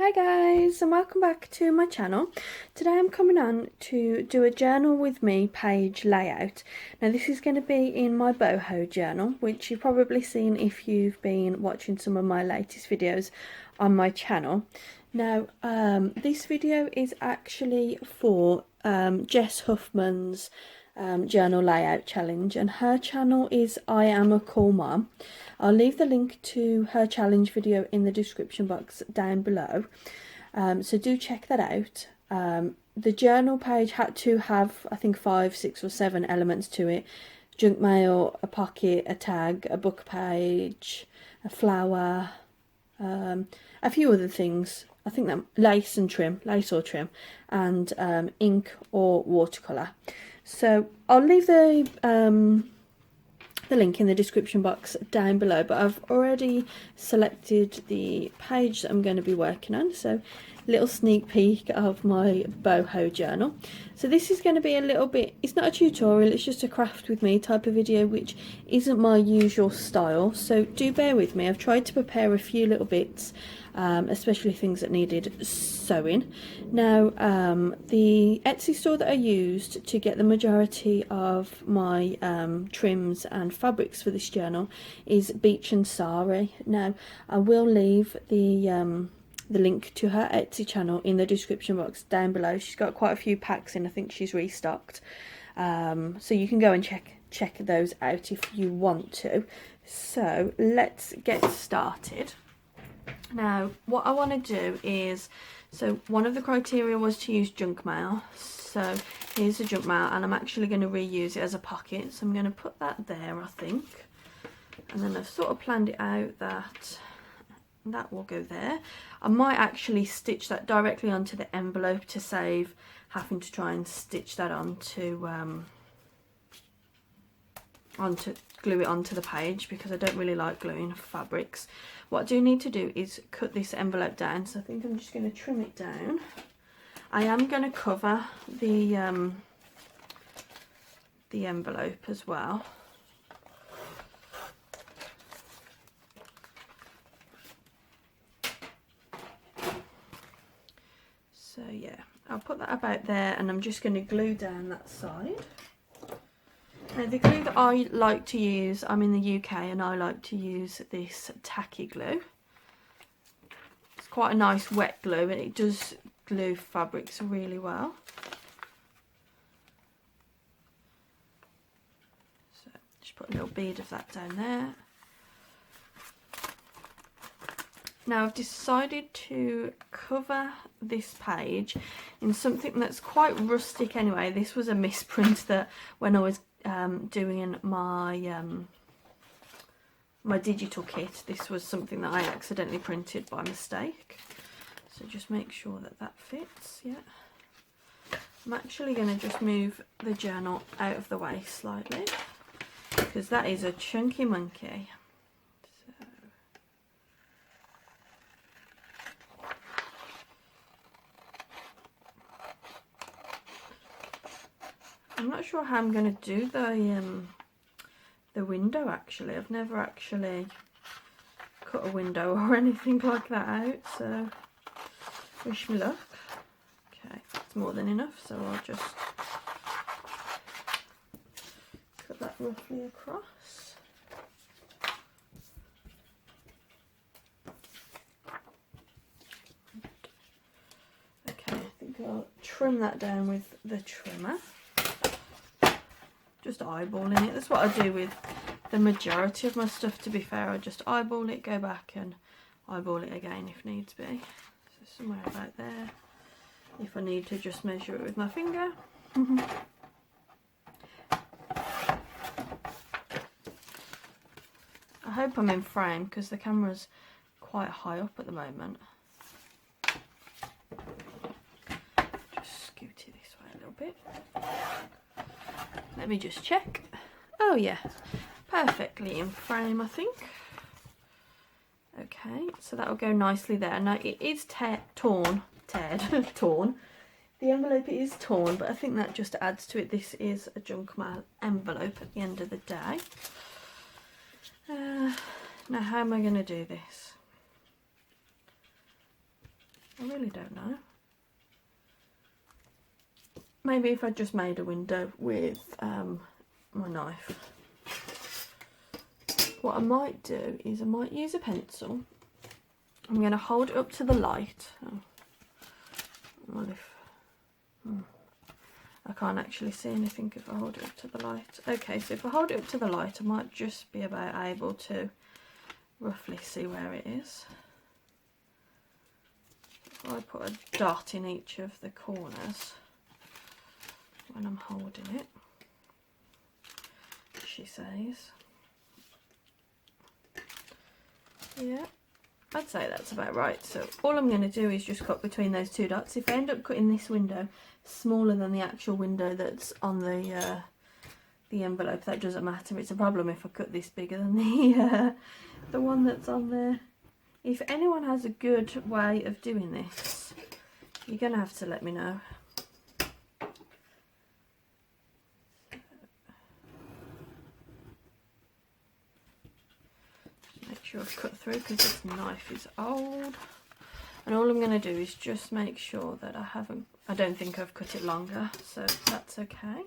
Hi guys, and welcome back to my channel. Today I'm coming on to do a journal with me page layout. Now this is going to be in my boho journal, which you've probably seen if you've been watching some of my latest videos on my channel. Now this video is actually for Jess Huffman's journal layout challenge, and her channel is I Am a Cool Mom. I'll leave the link to her challenge video in the description box down below, so do check that out. The journal page had to have, I think, 5, 6 or 7 elements to it: junk mail, a pocket, a tag, a book page, a flower, a few other things. I think that lace or trim, and ink or watercolour. So I'll leave the link in the description box down below, but I've already selected the page that I'm going to be working on. So little sneak peek of my boho journal. So this is going to be a little bit, it's not a tutorial, it's just a craft with me type of video, which isn't my usual style, so do bear with me. I've tried to prepare a few little bits, especially things that needed sewing. Now the Etsy store that I used to get the majority of my trims and fabrics for this journal is Beach and Sari. Now I will leave the link to her Etsy channel in the description box down below. She's got quite a few packs in, I think she's restocked, so you can go and check those out if you want to. So let's get started. Now what I want to do is, so one of the criteria was to use junk mail, so here's the junk mail, and I'm actually going to reuse it as a pocket, so I'm going to put that there, I think, and then I've sort of planned it out that will go there. I might actually stitch that directly onto the envelope to save having to try and stitch that onto glue it onto the page, because I don't really like gluing fabrics. What I do need to do is cut this envelope down, so I think I'm just going to trim it down. I am going to cover the envelope as well. So yeah, I'll put that about there, and I'm just going to glue down that side. Now the glue that I like to use, I'm in the UK and I like to use this tacky glue. It's quite a nice wet glue, and it does glue fabrics really well. So just put a little bead of that down there. Now I've decided to cover this page in something that's quite rustic anyway. This was a misprint that when I was doing my my digital kit, this was something that I accidentally printed by mistake. So just make sure that that fits. Yeah, I'm actually going to just move the journal out of the way slightly, because that is a chunky monkey. I'm not sure how I'm going to do the window actually. I've never actually cut a window or anything like that out, so wish me luck. Okay, it's more than enough, so I'll just cut that roughly across. Okay, I think I'll trim that down with the trimmer. Just eyeballing it. That's what I do with the majority of my stuff, to be fair. I just eyeball it, go back and eyeball it again if needs be. So somewhere about there. If I need to just measure it with my finger. I hope I'm in frame, because the camera's quite high up at the moment. Just scoot it this way a little bit. Let me just check. Oh yeah, perfectly in frame, I think. Okay, so that'll go nicely there. Now it is torn. The envelope is torn, but I think that just adds to it. This is a junk mail envelope at the end of the day. Now how am I going to do this? I really don't know. Maybe if I just made a window with my knife. What I might do is I might use a pencil. I'm going to hold it up to the light. Oh. Well, I can't actually see anything if I hold it up to the light. Okay, so if I hold it up to the light, I might just be about able to roughly see where it is. If I put a dot in each of the corners when I'm holding it, she says. Yeah, I'd say that's about right. So all I'm going to do is just cut between those two dots. If I end up cutting this window smaller than the actual window that's on the envelope, that doesn't matter. It's a problem if I cut this bigger than the one that's on there. If anyone has a good way of doing this, you're going to have to let me know. Make sure I've cut through because this knife is old. And all I'm going to do is just make sure that I don't think I've cut it longer, so that's okay.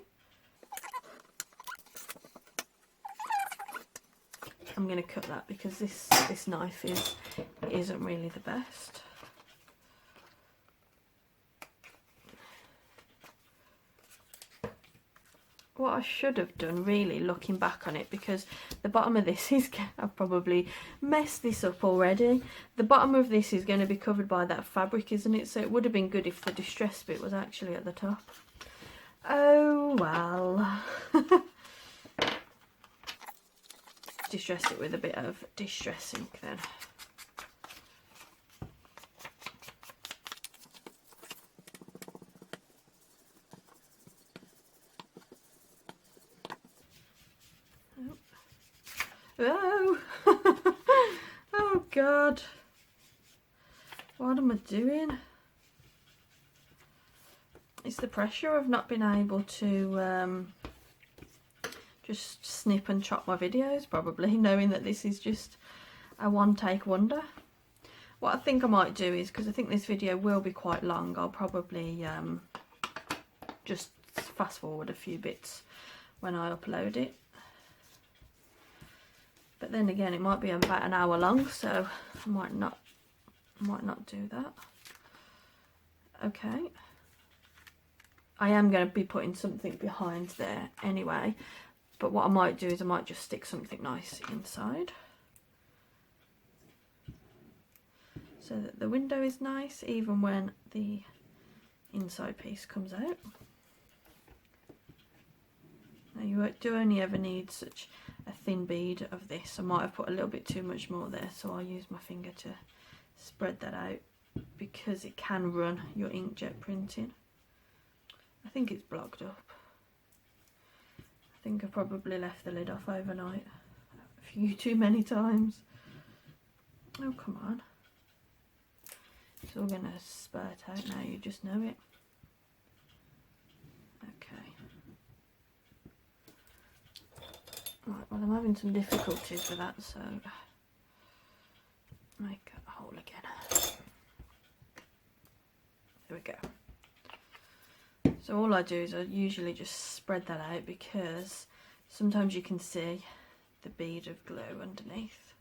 I'm going to cut that because this knife isn't really the best. What I should have done, really, looking back on it, because the bottom of this is, I've probably messed this up already. The bottom of this is going to be covered by that fabric, isn't it? So it would have been good if the distress bit was actually at the top. Oh well. Distress it with a bit of distress ink then. Oh, oh God, what am I doing? It's the pressure of not being able to just snip and chop my videos, probably, knowing that this is just a one-take wonder. What I think I might do is, because I think this video will be quite long, I'll probably just fast forward a few bits when I upload it. But then again, it might be about an hour long, so I might not do that. Okay. I am going to be putting something behind there anyway, but what I might do is I might just stick something nice inside, so that the window is nice even when the inside piece comes out. Now you do only ever need such a thin bead of this. I might have put a little bit too much more there, so I'll use my finger to spread that out, because it can run your inkjet printing. I think it's blocked up. I think I probably left the lid off overnight a few too many times. Oh, come on. It's all going to spurt out now, you just know it. Okay. Right, well, I'm having some difficulties with that, so make a hole again. There we go. So all I do is I usually just spread that out, because sometimes you can see the bead of glue underneath.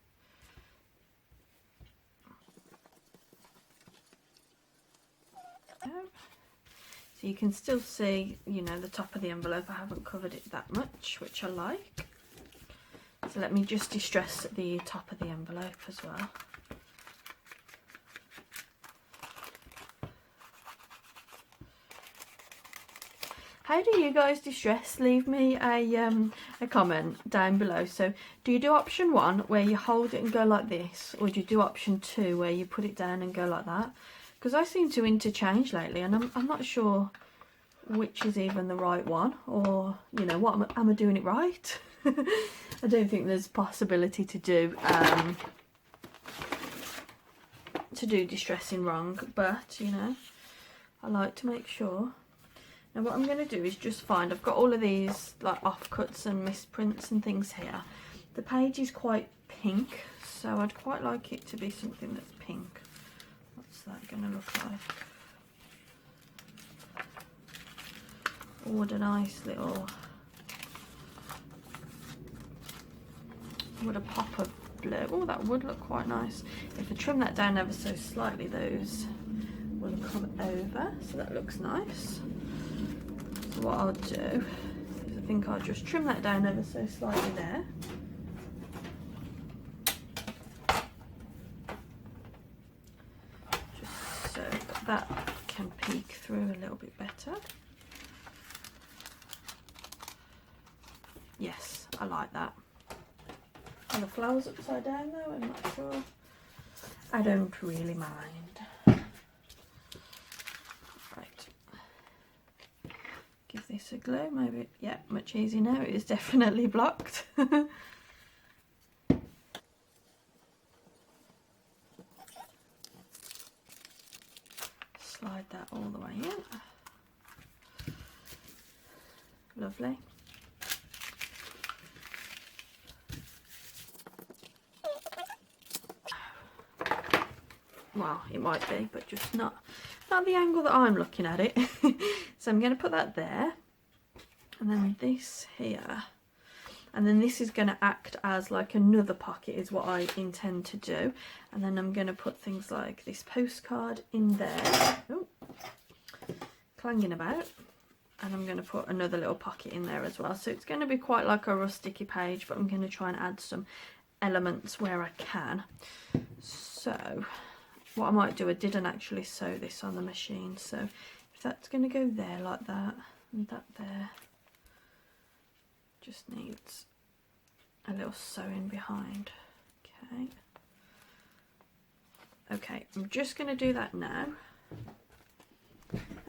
So you can still see, you know, the top of the envelope. I haven't covered it that much, which I like. So let me just distress the top of the envelope as well. How do you guys distress? Leave me a comment down below. So do you do option 1 where you hold it and go like this, or do you do option 2 where you put it down and go like that? Because I seem to interchange lately, and I'm not sure which is even the right one, or, you know, what am I doing it right? I don't think there's possibility to do distressing wrong, but, you know, I like to make sure. Now what I'm going to do is just find, I've got all of these like offcuts and misprints and things here. The page is quite pink, so I'd quite like it to be something that's pink. What's that going to look like? Oh, what a nice little, what a pop of blue. Oh, that would look quite nice. If I trim that down ever so slightly, those will come over, so that looks nice. So what I'll do is I think I'll just trim that down ever so slightly there. Just so that can peek through a little bit better. Yes, I like that. And the flowers upside down though, I'm not sure. I don't really mind. Right. Give this a glue, maybe. Yeah, much easier now. It is definitely blocked. Slide that all the way in. Lovely. Well, it might be, but just not the angle that I'm looking at it. So I'm going to put that there, and then this here, and then this is going to act as like another pocket is what I intend to do. And then I'm going to put things like this postcard in there. Oh, clanging about. And I'm going to put another little pocket in there as well. So it's going to be quite like a rusticy page, but I'm going to try and add some elements where I can. So what I might do, I didn't actually sew this on the machine, so if that's going to go there like that, and that there just needs a little sewing behind. Okay, I'm just going to do that now.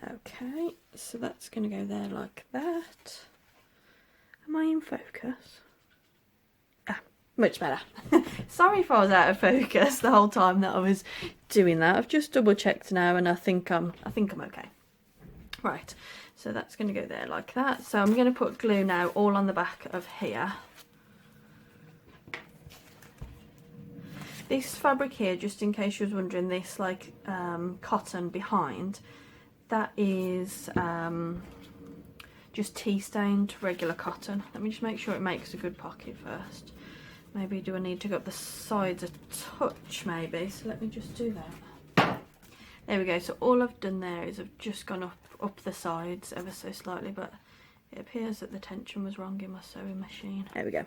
Okay, so that's going to go there like that. Am I in focus? Much better. Sorry if I was out of focus the whole time that I was doing that. I've just double checked now, and I think I'm okay. Right, so that's going to go there like that. So I'm going to put glue now all on the back of here. This fabric here, just in case you was wondering, this like cotton behind, that is just tea stained regular cotton. Let me just make sure it makes a good pocket first. Maybe do I need to go up the sides a touch maybe, so let me just do that. There we go, so all I've done there is I've just gone up the sides ever so slightly, but it appears that the tension was wrong in my sewing machine. There we go.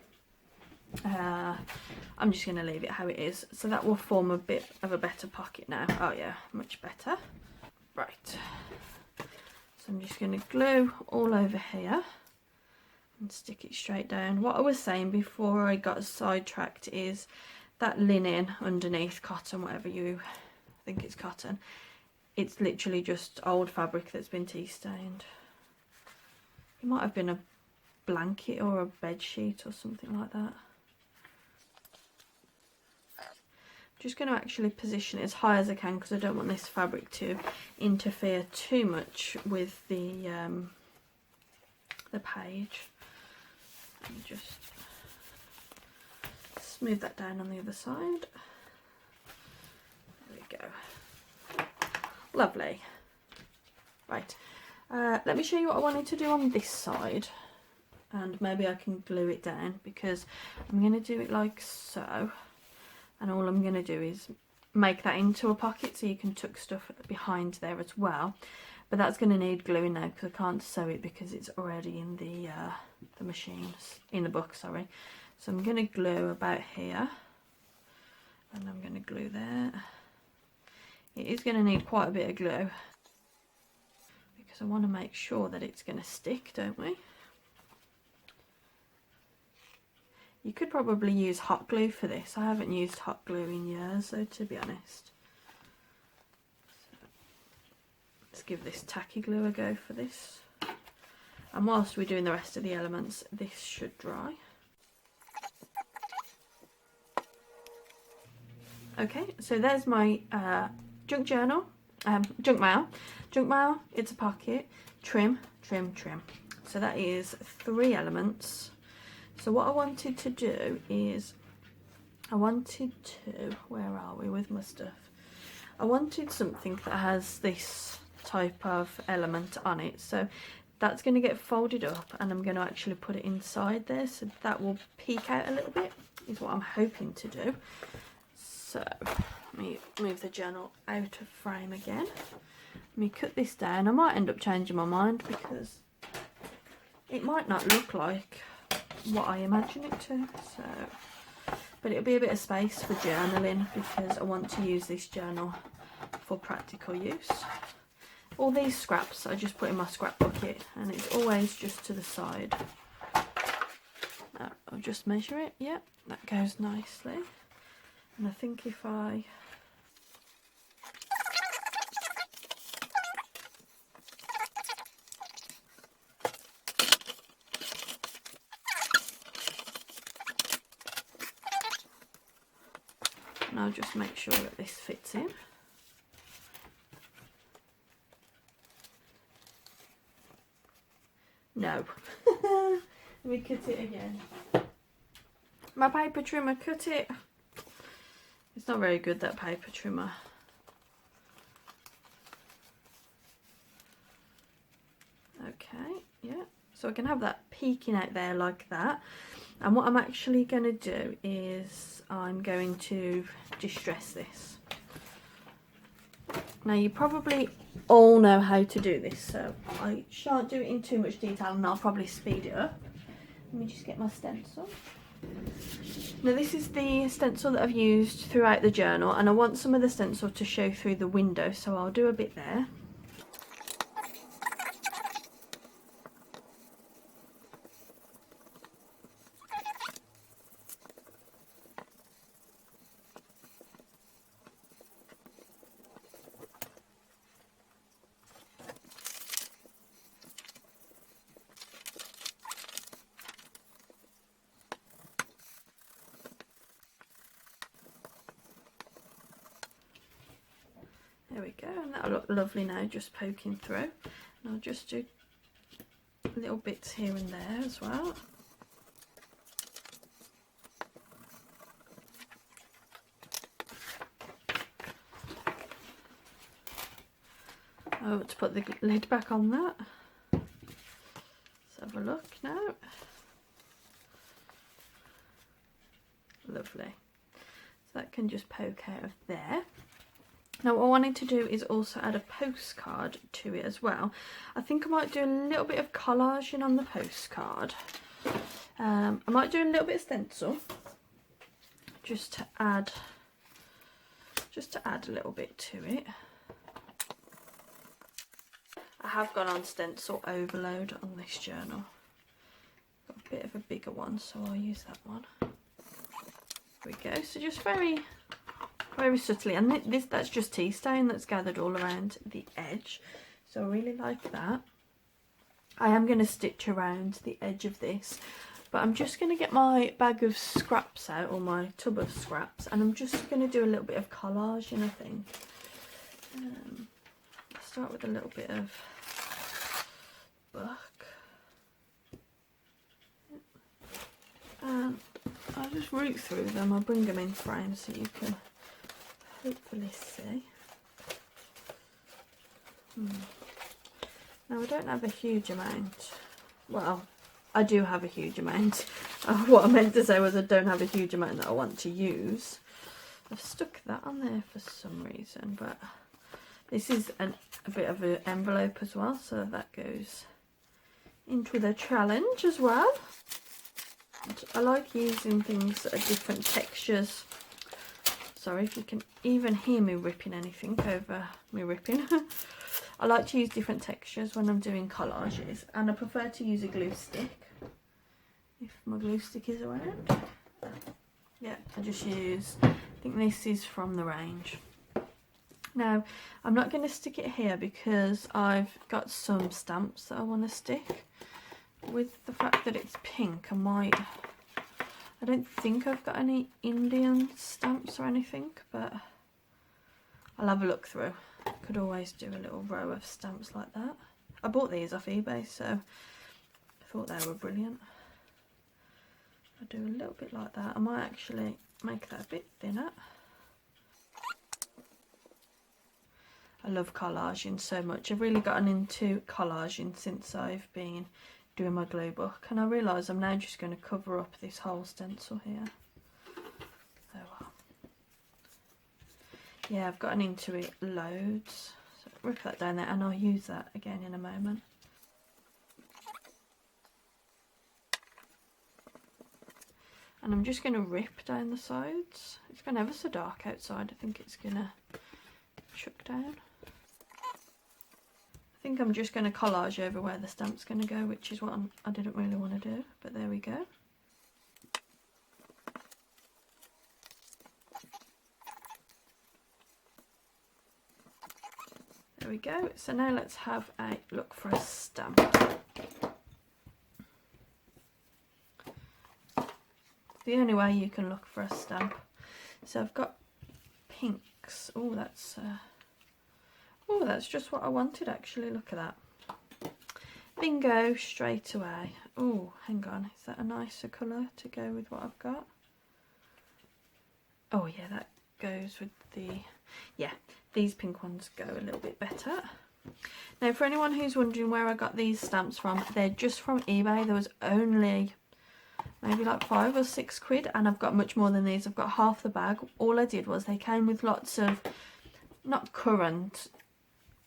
I'm just going to leave it how it is, so that will form a bit of a better pocket now. Oh yeah, much better. Right, so I'm just going to glue all over here and stick it straight down. What I was saying before I got sidetracked is that linen underneath, cotton, whatever you think it's cotton, it's literally just old fabric that's been tea stained. It might have been a blanket or a bed sheet or something like that. I'm just going to actually position it as high as I can because I don't want this fabric to interfere too much with the page. And just smooth that down on the other side. There we go. Lovely. Right, let me show you what I wanted to do on this side, and maybe I can glue it down because I'm going to do it like so, and all I'm going to do is make that into a pocket so you can tuck stuff behind there as well. But that's going to need gluing now because I can't sew it because it's already in the machines, in the book, sorry. So I'm going to glue about here, and I'm going to glue there. It is going to need quite a bit of glue because I want to make sure that it's going to stick, don't we? You could probably use hot glue for this. I haven't used hot glue in years, though, to be honest. Let's give this tacky glue a go for this. And whilst we're doing the rest of the elements, this should dry. Okay, so there's my junk journal, junk mail. Junk mail, it's a pocket, trim, trim, trim. So that is 3 elements. So what I wanted to do is, where are we with my stuff? I wanted something that has this type of element on it, so that's going to get folded up and I'm going to actually put it inside there, so that will peek out a little bit, is what I'm hoping to do. So let me move the journal out of frame again. Let me cut this down. I might end up changing my mind because it might not look like what I imagine it to, so, but it'll be a bit of space for journaling because I want to use this journal for practical use. All these scraps I just put in my scrap bucket and it's always just to the side. I'll just measure it. Yep, that goes nicely. And I think if I and I'll just make sure that this fits in. No. Let me cut it again. My paper trimmer cut it. It's not very good, that paper trimmer. Okay, yeah. So I can have that peeking out there like that. And what I'm actually going to do is I'm going to distress this. Now you probably all know how to do this, so I shan't do it in too much detail and I'll probably speed it up. Let me just get my stencil. Now this is the stencil that I've used throughout the journal and I want some of the stencil to show through the window, so I'll do a bit there. There we go, and that'll look lovely now, just poking through. And I'll just do little bits here and there as well. I want to put the lid back on that. Let's have a look now. Lovely. So that can just poke out of there. Now what I wanted to do is also add a postcard to it as well. I think I might do a little bit of collaging on the postcard. I might do a little bit of stencil just to add a little bit to it. I have gone on stencil overload on this journal. Got a bit of a bigger one, so I'll use that one. There we go. So just very subtly, and that's just tea stain that's gathered all around the edge, so I really like that. I am going to stitch around the edge of this, but I'm just going to get my bag of scraps out, or my tub of scraps, and I'm just going to do a little bit of collaging, I think. I'll start with a little bit of buck, and I'll just root through them. I'll bring them in frame so you can hopefully see. Now I don't have a huge amount. Well, I do have a huge amount. What I meant to say was I don't have a huge amount that I want to use. I've stuck that on there for some reason, but this is a bit of an envelope as well, so that goes into the challenge as well. And I like using things that are different textures. Sorry if you can even hear me ripping anything over me ripping. I like to use different textures when I'm doing collages, and I prefer to use a glue stick if my glue stick is around. Yeah, I just use, I think this is from the range. Now I'm not going to stick it here because I've got some stamps that I want to stick. With the fact that it's pink, I don't think I've got any Indian stamps or anything, but I'll have a look through. Could always do a little row of stamps like that. I bought these off eBay, so I thought they were brilliant. I'll do a little bit like that. I might actually make that a bit thinner. I love collaging so much. I've really gotten into collaging since I've been doing my glue book, and I realise I'm now just going to cover up this whole stencil here. Oh well. Yeah, I've gotten into it loads. So rip that down there, and I'll use that again in a moment. And I'm just going to rip down the sides. It's gone ever so dark outside. I think it's going to chuck down. I think I'm just going to collage over where the stamp's going to go, which is what I didn't really want to do, but there we go. There we go. So now let's have a look for a stamp. The only way you can look for a stamp. So I've got pinks. Oh, that's just what I wanted actually. Look at that. Bingo, straight away. Oh, hang on. Is that a nicer colour to go with what I've got? Oh yeah, that goes with the... Yeah, these pink ones go a little bit better. Now, for anyone who's wondering where I got these stamps from, they're just from eBay. There was only maybe like 5 or 6 quid, and I've got much more than these. I've got half the bag. All I did was they came with lots of, not current,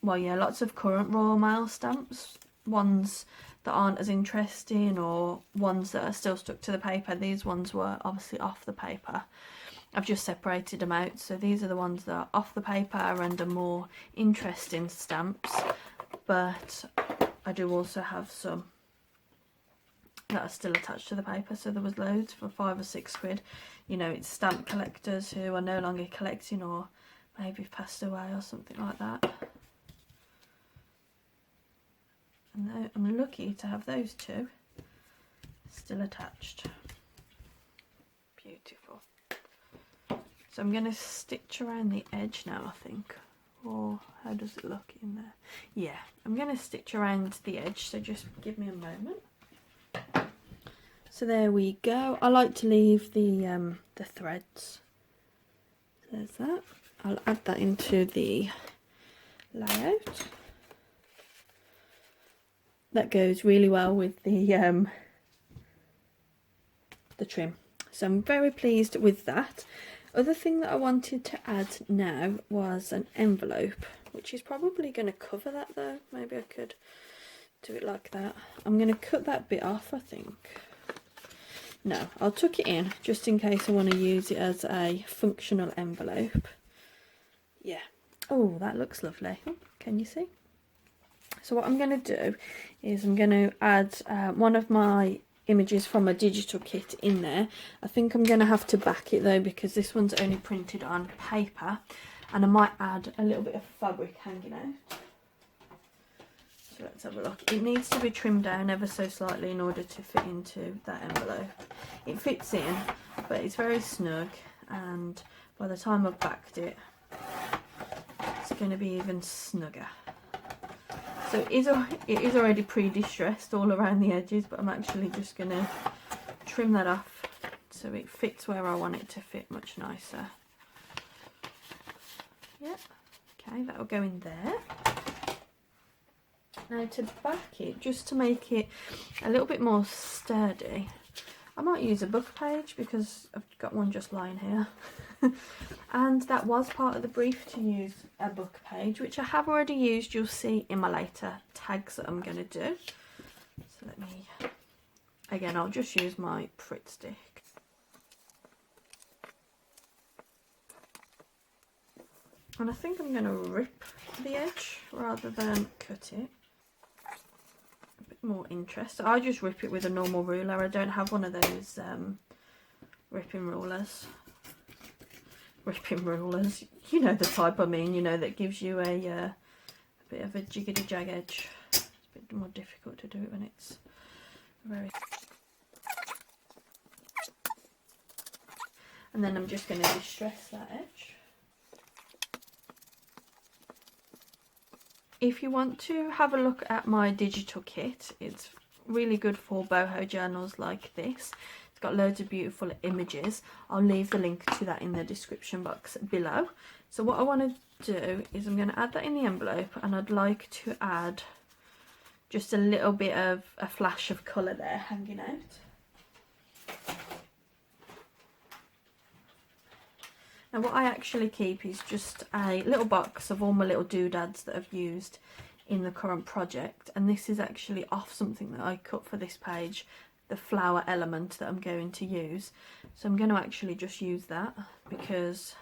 well yeah, lots of current Royal Mail stamps, ones that aren't as interesting or ones that are still stuck to the paper. These ones were obviously off the paper. I've just separated them out, so these are the ones that are off the paper and are more interesting stamps, but I do also have some that are still attached to the paper. So there was loads for 5 or 6 quid. You know, it's stamp collectors who are no longer collecting or maybe passed away or something like that. And I'm lucky to have those 2 still attached. Beautiful. So I'm going to stitch around the edge now, I think. Or how does it look in there? Yeah, I'm going to stitch around the edge, so just give me a moment. So there we go. I like to leave the threads. There's that. I'll add that into the layout. That goes really well with the trim. So I'm very pleased with that. Other thing that I wanted to add now was an envelope, which is probably going to cover that though. Maybe I could do it like that. I'm going to cut that bit off, I think. No, I'll tuck it in just in case I want to use it as a functional envelope. Yeah. Oh, that looks lovely. Oh, can you see? So what I'm going to do is I'm going to add one of my images from a digital kit in there. I think I'm going to have to back it though, because this one's only printed on paper, and I might add a little bit of fabric hanging out. So let's have a look. It needs to be trimmed down ever so slightly in order to fit into that envelope. It fits in, but it's very snug, and by the time I've backed it, it's going to be even snugger. So it is already pre-distressed all around the edges, but I'm actually just going to trim that off so it fits where I want it to fit much nicer. Yeah, okay, that'll go in there. Now to back it, just to make it a little bit more sturdy, I might use a book page because I've got one just lying here. And that was part of the brief to use a book page, which I have already used. You'll see in my later tags that I'm going to do. So let me, again, I'll just use my Pritt stick. And I think I'm going to rip the edge rather than cut it. A bit more interest. I just rip it with a normal ruler. I don't have one of those ripping rulers. Ripping rulers, you know the type I mean, you know, that gives you a bit of a jiggity jag edge. It's a bit more difficult to do it when it's very... And then I'm just going to distress that edge. If you want to have a look at my digital kit, it's really good for boho journals like this. It's got loads of beautiful images. I'll leave the link to that in the description box below. So what I want to do is I'm going to add that in the envelope, and I'd like to add just a little bit of a flash of colour there hanging out. Now what I actually keep is just a little box of all my little doodads that I've used in the current project, and this is actually off something that I cut for this page, the flower element that I'm going to use. So I'm going to actually just use that, because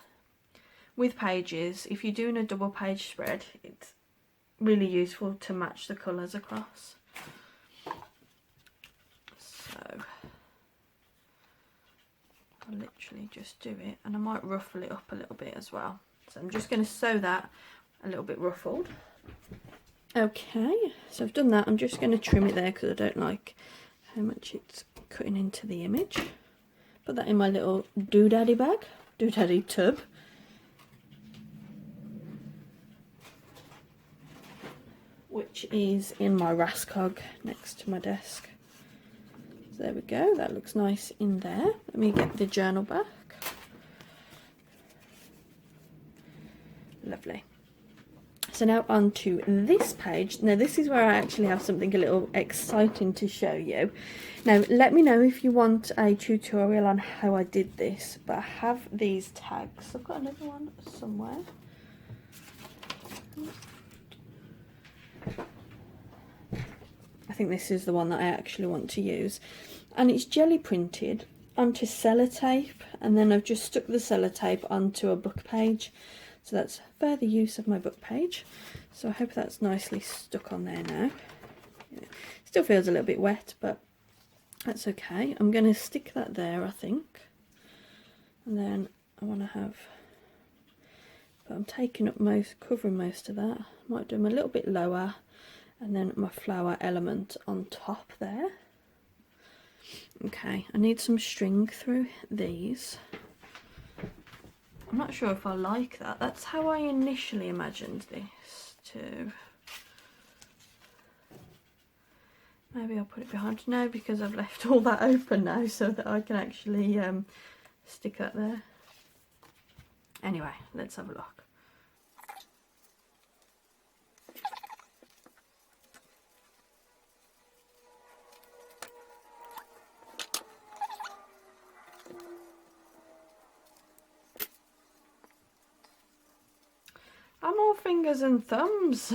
with pages, if you're doing a double page spread, it's really useful to match the colours across. So I'll literally just do it, and I might ruffle it up a little bit as well. So I'm just going to sew that a little bit ruffled. Okay, so I've done that. I'm just going to trim it there because I don't like how much it's cutting into the image. Put that in my little doodaddy bag, doodaddy tub. Which is in my Rascog next to my desk. So there we go, that looks nice in there. Let me get the journal back. Lovely. So now on to this page. Now this is where I actually have something a little exciting to show you. Now let me know if you want a tutorial on how I did this, but I have these tags. I've got another one somewhere. I think this is the one that I actually want to use, and it's jelly printed onto sellotape, and then I've just stuck the sellotape onto a book page. So that's further use of my book page. So I hope that's nicely stuck on there now. It still feels a little bit wet, but that's okay. I'm going to stick that there, I think. And then I want to have, but I'm taking up covering most of that. Might do them a little bit lower, and then my flower element on top there. Okay, I need some string through these. I'm not sure if I like that. That's how I initially imagined this too. Maybe I'll put it behind now, because I've left all that open now so that I can actually stick that there. Anyway, let's have a look. I'm all fingers and thumbs. Stick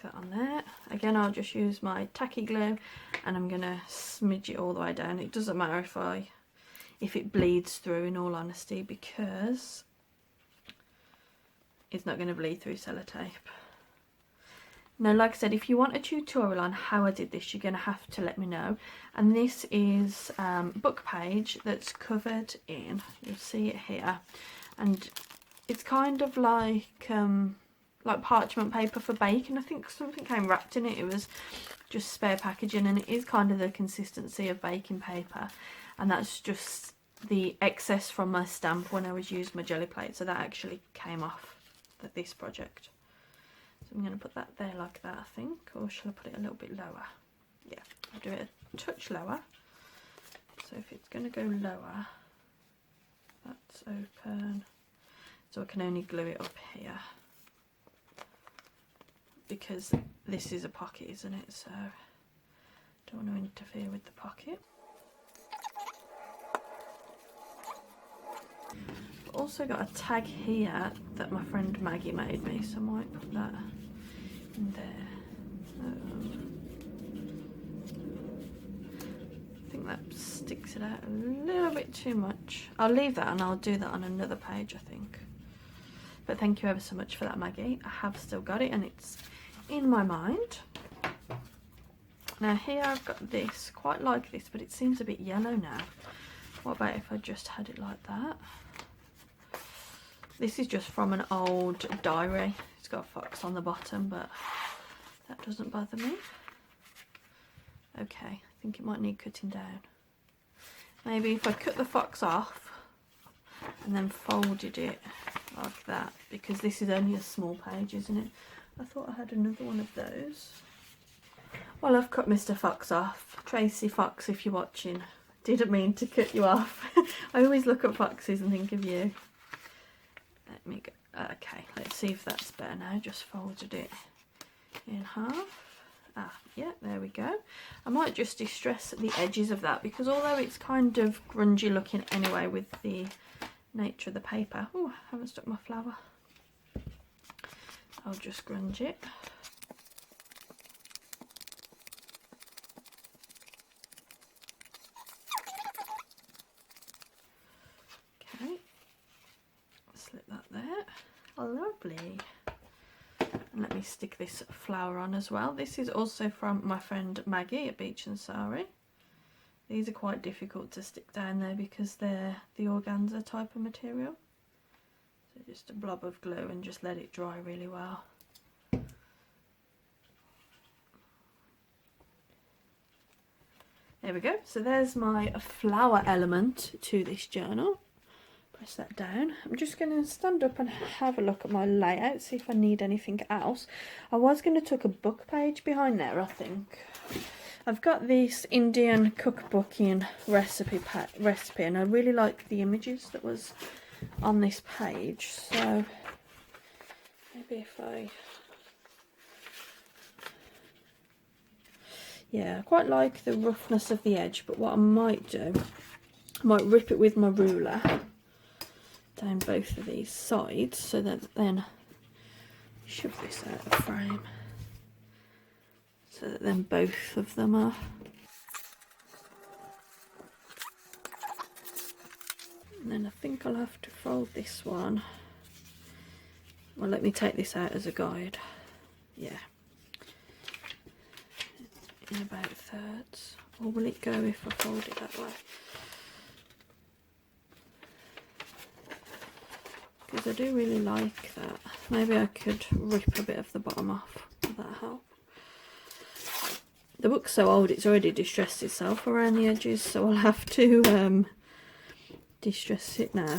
that on there. Again, I'll just use my tacky glue, and I'm gonna smidge it all the way down. It doesn't matter if it bleeds through, in all honesty, because it's not going to bleed through sellotape. Now, like I said, if you want a tutorial on how I did this, you're going to have to let me know. And this is a book page that's covered in, you'll see it here, and it's kind of like parchment paper for baking. I think something came wrapped in it. It was just spare packaging, and it is kind of the consistency of baking paper, and that's just the excess from my stamp when I was using my jelly plate. So that actually came off this project. So I'm going to put that there like that, I think, or shall I put it a little bit lower? Yeah, I'll do it a touch lower. So if it's going to go lower, that's open. So I can only glue it up here, because this is a pocket, isn't it? So I don't want to interfere with the pocket. I've also got a tag here that my friend Maggie made me, so I might put that in there. I think that sticks it out a little bit too much. I'll leave that, and I'll do that on another page, I think. But thank you ever so much for that, Maggie. I have still got it, and it's in my mind. Now here I've got this, quite like this, but it seems a bit yellow now. What about if I just had it like that? This is just from an old diary. It's got a fox on the bottom, but that doesn't bother me. Okay, I think it might need cutting down. Maybe if I cut the fox off and then folded it like that, because this is only a small page, isn't it? I thought I had another one of those. Well, I've cut Mr. Fox off. Tracy Fox, if you're watching. Didn't mean to cut you off. I always look at foxes and think of you. Let me go. Okay, let's see if that's better now. Just folded it in half. Ah, yeah, there we go. I might just distress the edges of that because although it's kind of grungy looking anyway with the nature of the paper. Oh, I haven't stuck my flower. I'll just grunge it. Okay, slip that there. Lovely. And let me stick this flower on as well. This is also from my friend Maggie at Beach and Sari. These are quite difficult to stick down there because they're the organza type of material. So just a blob of glue and just let it dry really well. There we go. So there's my flower element to this journal. Press that down. I'm just going to stand up and have a look at my layout, see if I need anything else. I was going to tuck a book page behind there, I think. I've got this Indian cookbooking recipe and I really like the images that was on this page. So maybe if I... Yeah, I quite like the roughness of the edge, but what I might do, I might rip it with my ruler down both of these sides so that then shove this out of frame so that then both of them are and then I think I'll have to fold this one. Well, let me take this out as a guide. Yeah, in about thirds. Or will it go if I fold it that way? Because I do really like that. Maybe I could rip a bit of the bottom off. Would that help? The book's so old it's already distressed itself around the edges, so I'll have to distress it now.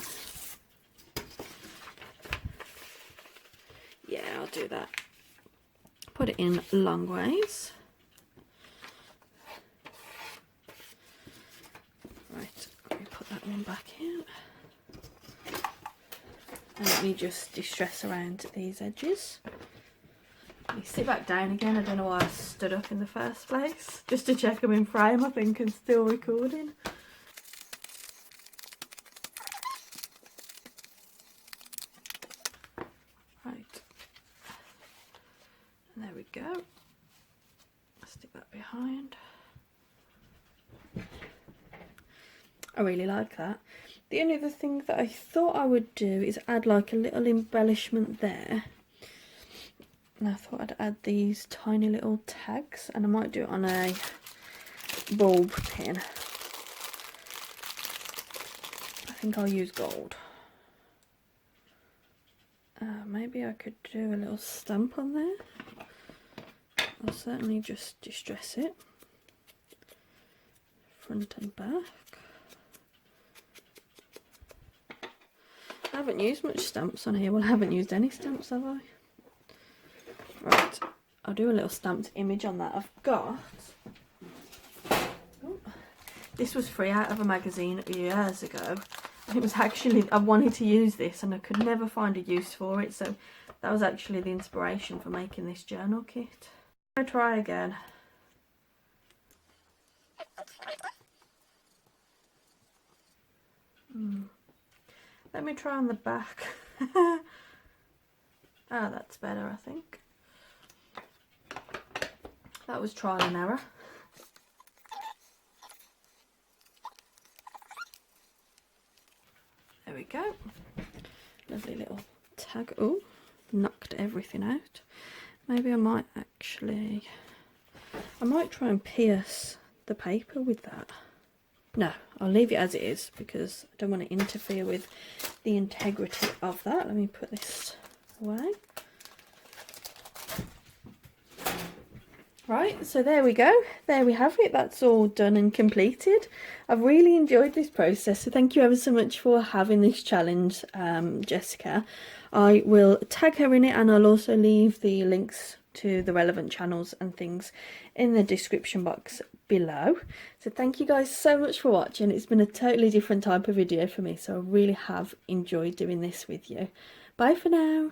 Yeah, I'll do that. Put it in long ways. Right, let me put that one back in. And let me just distress around these edges. Let me sit back down again. I don't know why I stood up in the first place. Just to check I'm in frame, I think, and still recording. Right. And there we go. Stick that behind. I really like that. The only other thing that I thought I would do is add like a little embellishment there. And I thought I'd add these tiny little tags, and I might do it on a bulb pin. I think I'll use gold. Maybe I could do a little stamp on there. I'll certainly just distress it. Front and back. I haven't used much stamps on here. Well, I haven't used any stamps, have I? Right, I'll do a little stamped image on that. I've got... Oh, this was free out of a magazine years ago. It was actually... I wanted to use this and I could never find a use for it. So that was actually the inspiration for making this journal kit. I'll try again. Let me try on the back. Ah, that's better, I think. That was trial and error. There we go. Lovely little tag. Oh, knocked everything out. Maybe I might actually... I might try and pierce the paper with that. No, I'll leave it as it is because I don't want to interfere with the integrity of that. Let me put this away. Right, so there we go. There we have it. That's all done and completed. I've really enjoyed this process, so thank you ever so much for having this challenge, Jessica. I will tag her in it, and I'll also leave the links to the relevant channels and things in the description box below. So thank you guys so much for watching. It's been a totally different type of video for me, so I really have enjoyed doing this with you. Bye for now.